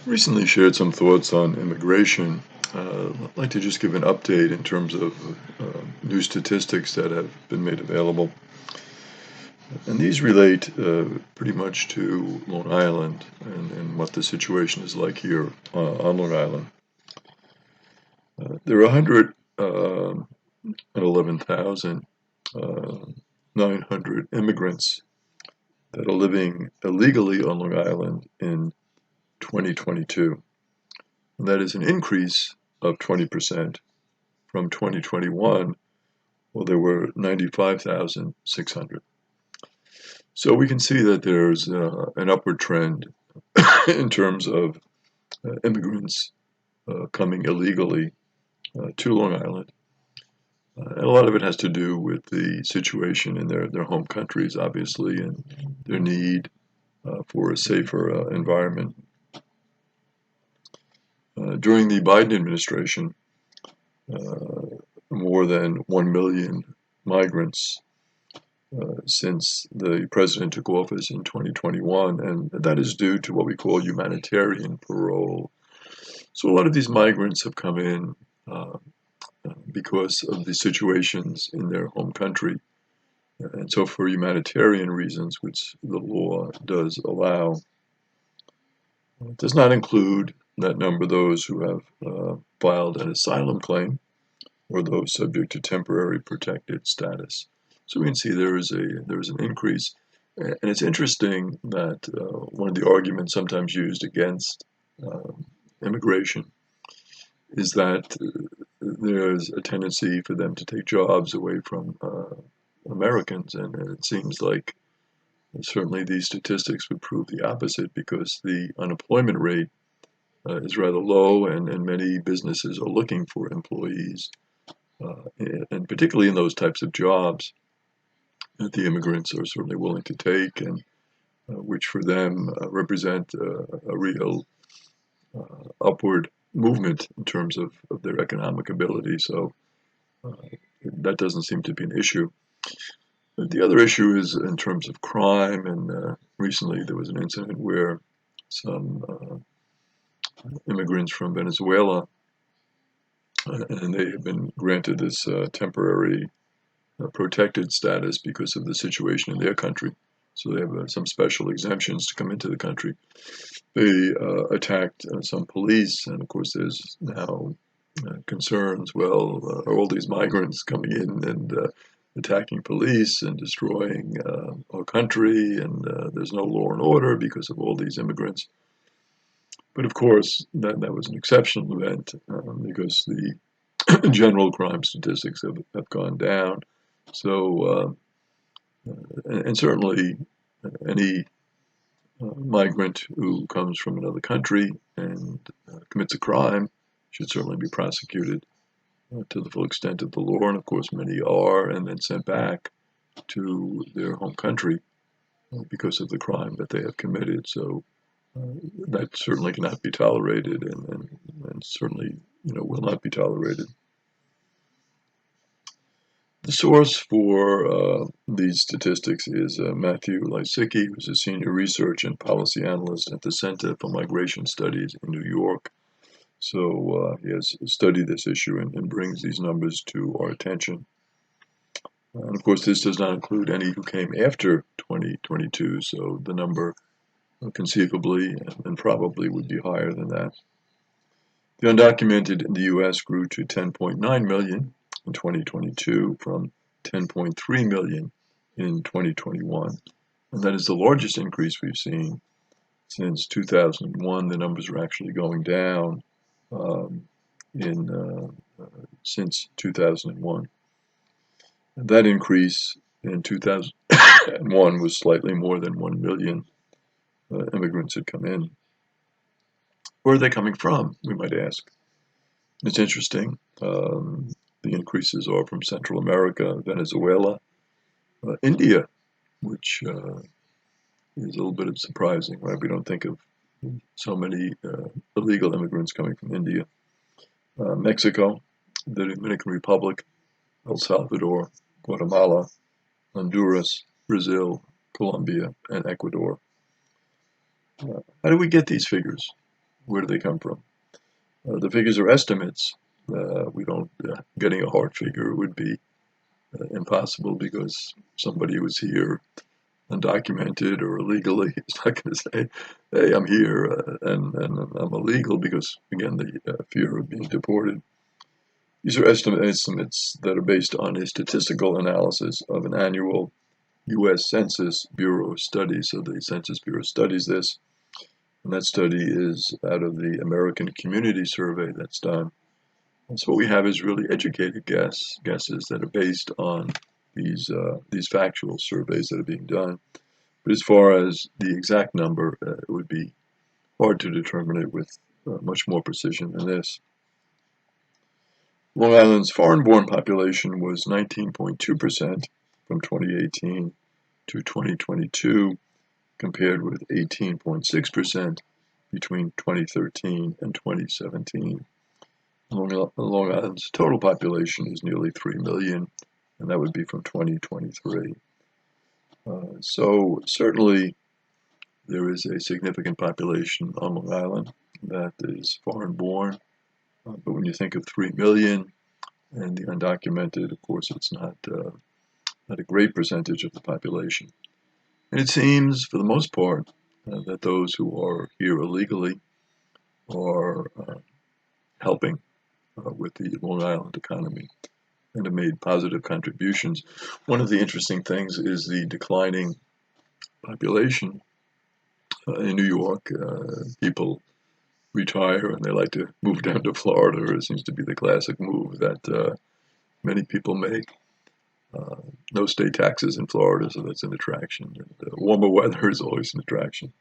Recently shared some thoughts on immigration. I'd like to just give an update in terms of new statistics that have been made available. And these relate pretty much to Long Island and what the situation is like here on Long Island. There are 111,900 immigrants that are living illegally on Long Island in 2022. And that is an increase of 20% from 2021, well, there were 95,600. So we can see that there's an upward trend in terms of immigrants coming illegally to Long Island. And a lot of it has to do with the situation in their home countries, obviously, and their need for a safer environment. During the Biden administration, more than 1 million migrants since the president took office in 2021, and that is due to what we call humanitarian parole. So a lot of these migrants have come in because of the situations in their home country. And so for humanitarian reasons, which the law does allow, it does not include that number those who have filed an asylum claim or those subject to temporary protected status. So we can see there is an increase, and it's interesting that one of the arguments sometimes used against uh, immigration is that there's a tendency for them to take jobs away from Americans, and it seems like certainly these statistics would prove the opposite because the unemployment rate is rather low, and many businesses are looking for employees, and particularly in those types of jobs that the immigrants are certainly willing to take, and which for them represent a real upward movement in terms of their economic ability. So uh, that doesn't seem to be an issue. The other issue is in terms of crime, and recently there was an incident where some immigrants from Venezuela, and they have been granted this temporary protected status because of the situation in their country. So they have some special exemptions to come into the country. They attacked some police, and of course, there's now concerns. Well, are all these migrants coming in and attacking police and destroying our country? And there's no law and order because of all these immigrants. But of course, that was an exceptional event because the general crime statistics have gone down. So, and certainly any migrant who comes from another country and commits a crime should certainly be prosecuted to the full extent of the law. And of course, many are, and then sent back to their home country because of the crime that they have committed. So that certainly cannot be tolerated, and certainly will not be tolerated. The source for these statistics is Matthew Lysicki, who's a senior research and policy analyst at the Center for Migration Studies in New York. So he has studied this issue and brings these numbers to our attention. And of course, this does not include any who came after 2022, so the number conceivably and probably would be higher than that. The undocumented in the U.S. grew to 10.9 million in 2022 from 10.3 million in 2021. And that is the largest increase we've seen since 2001. The numbers are actually going down in since 2001. And that increase in 2001 was slightly more than 1 million immigrants had come in. Where are they coming from, we might ask? It's interesting. The increases are from Central America, Venezuela, India, which is a little bit of surprising, right? We don't think of so many illegal immigrants coming from India. Mexico, the Dominican Republic, El Salvador, Guatemala, Honduras, Brazil, Colombia, and Ecuador. How do we get these figures? Where do they come from? The figures are estimates. We don't, getting a hard figure would be impossible because somebody who was here undocumented or illegally is not going to say, hey, I'm here and I'm illegal because, again, the fear of being deported. These are estimates that are based on a statistical analysis of an annual U.S. Census Bureau study. So the Census Bureau studies this, and that study is out of the American Community Survey that's done. And so what we have is really educated guesses that are based on these factual surveys that are being done. But as far as the exact number, it would be hard to determine it with much more precision than this. Long Island's foreign-born population was 19.2% from 2018 to 2022, compared with 18.6% between 2013 and 2017. Long Island's total population is nearly 3 million, and that would be from 2023. So certainly there is a significant population on Long Island that is foreign-born, but when you think of 3 million and the undocumented, of course, it's not a great percentage of the population. And it seems, for the most part, that those who are here illegally are helping with the Long Island economy and have made positive contributions. One of the interesting things is the declining population in New York. People retire and they like to move down to Florida. It seems to be the classic move that many people make. No state taxes in Florida, so that's an attraction. And warmer weather is always an attraction.